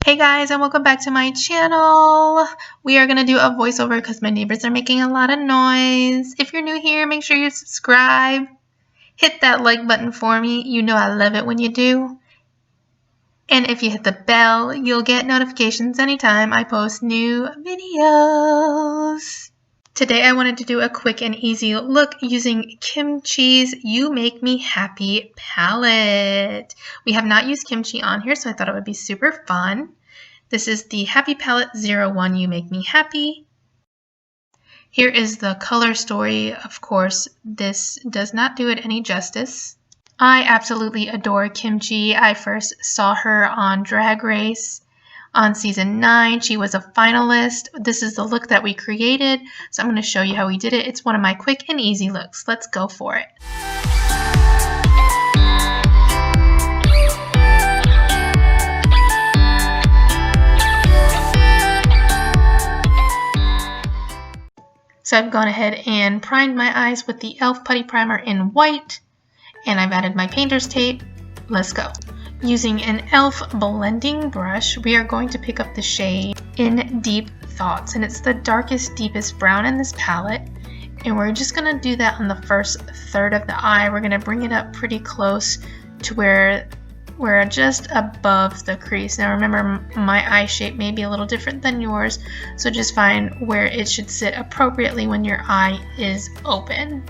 Hey guys, and welcome back to my channel. We are going to do a voiceover because my neighbors are making a lot of noise. If you're new here, make sure you subscribe. Hit that like button for me. You know I love it when you do. And if you hit the bell, you'll get notifications anytime I post new videos. Today I wanted to do a quick and easy look using KimChi's You Make Me Happy palette. We have not used kimchi on here, so I thought it would be super fun. This is the Happy Palette 01 You Make Me Happy. Here is the color story. Of course, this does not do it any justice. I absolutely adore KimChi. I first saw her on Drag Race. On season 9, she was a finalist. This is the look that we created, so I'm going to show you how we did it. It's one of my quick and easy looks. Let's go for it. So I've gone ahead and primed my eyes with the e.l.f. Putty Primer in white, and I've added my painter's tape. Let's go. Using an e.l.f. blending brush, we are going to pick up the shade In Deep Thoughts, and it's the darkest, deepest brown in this palette. And we're just going to do that on the first third of the eye. We're going to bring it up pretty close to where we're just above the crease. Now remember, my eye shape may be a little different than yours, so just find where it should sit appropriately when your eye is open.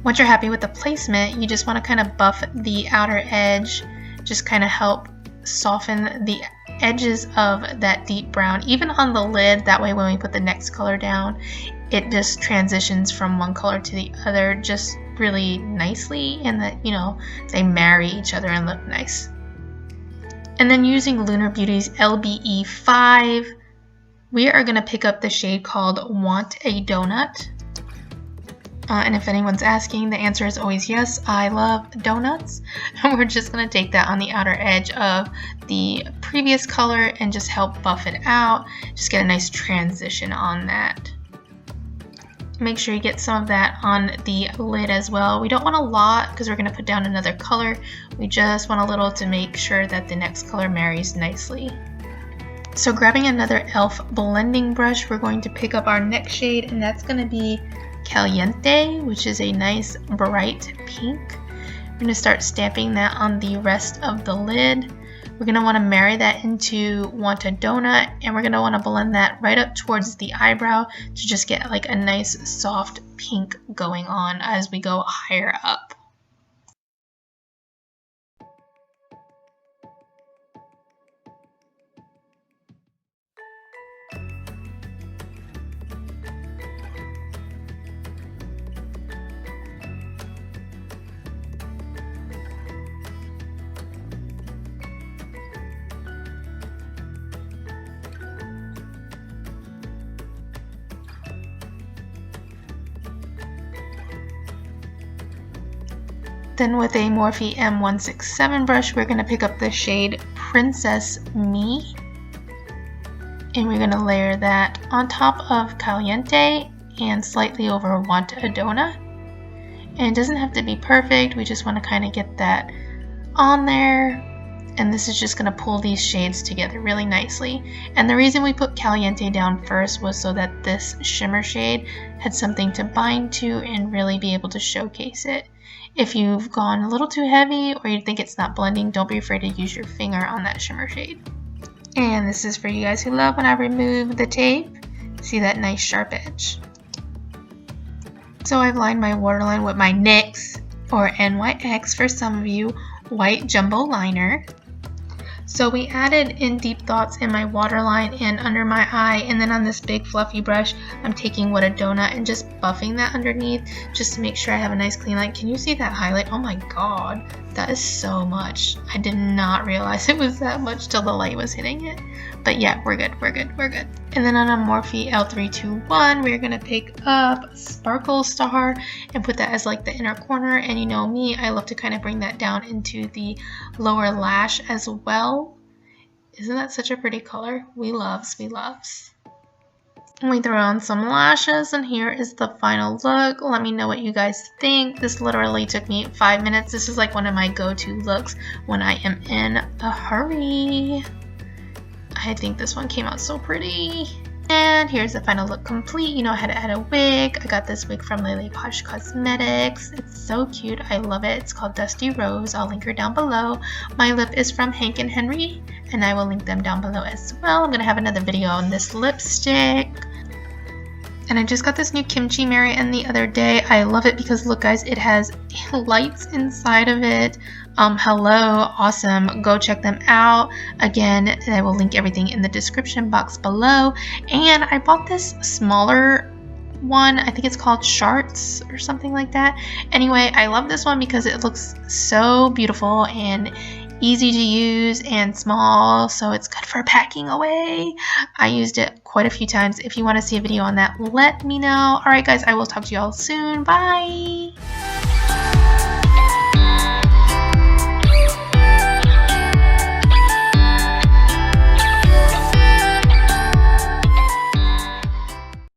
Once you're happy with the placement, you just want to kind of buff the outer edge. Just kind of help soften the edges of that deep brown, even on the lid. That way when we put the next color down, it just transitions from one color to the other just really nicely, and that, you know, they marry each other and look nice. And then using Lunar Beauty's LBE 5, we are going to pick up the shade called Want a Donut. And if anyone's asking, the answer is always yes, I love donuts. And we're just going to take that on the outer edge of the previous color and just help buff it out. Just get a nice transition on that. Make sure you get some of that on the lid as well. We don't want a lot because we're going to put down another color. We just want a little to make sure that the next color marries nicely. So grabbing another e.l.f. blending brush, we're going to pick up our next shade, and that's going to be Caliente, which is a nice bright pink. We're going to start stamping that on the rest of the lid. We're going to want to marry that into Want a Donut, and we're going to want to blend that right up towards the eyebrow to just get like a nice soft pink going on as we go higher up. Then with a Morphe M167 brush, we're going to pick up the shade Princess Me. And we're going to layer that on top of Caliente and slightly over Want a Donut. And it doesn't have to be perfect, we just want to kind of get that on there. And this is just going to pull these shades together really nicely. And the reason we put Caliente down first was so that this shimmer shade had something to bind to and really be able to showcase it. If you've gone a little too heavy or you think it's not blending, don't be afraid to use your finger on that shimmer shade. And this is for you guys who love when I remove the tape. See that nice sharp edge. So I've lined my waterline with my NYX, or NYX for some of you, white jumbo liner. So we added In Deep Thoughts in my waterline and under my eye, and then on this big fluffy brush, I'm taking Want a Donut and just buffing that underneath just to make sure I have a nice clean line. Can you see that highlight? Oh my god, that is so much. I did not realize it was that much till the light was hitting it. But yeah, we're good, we're good, we're good. And then on a Morphe L321, we're going to pick up Sparkle Star and put that as like the inner corner. And you know me, I love to kind of bring that down into the lower lash as well. Isn't that such a pretty color? We loves, we loves. And we throw on some lashes, and here is the final look. Let me know what you guys think. This literally took me 5 minutes. This is like one of my go-to looks when I am in a hurry. I think this one came out so pretty. And here's the final look complete. You know, I had to add a wig. I got this wig from Lele Posh Cosmetics. It's so cute. I love it. It's called Dusty Rose. I'll link her down below. My lip is from Hank and Henry, and I will link them down below as well. I'm going to have another video on this lipstick. And I just got this new Kimchi Marianne the other day. I love it because look guys, it has lights inside of it. Hello, awesome. Go check them out. Again, I will link everything in the description box below. And I bought this smaller one. I think it's called Sharts or something like that. Anyway, I love this one because it looks so beautiful and easy to use and small, so it's good for packing away. I used it quite a few times. If you want to see a video on that, let me know. Alright guys, I will talk to you all soon. Bye!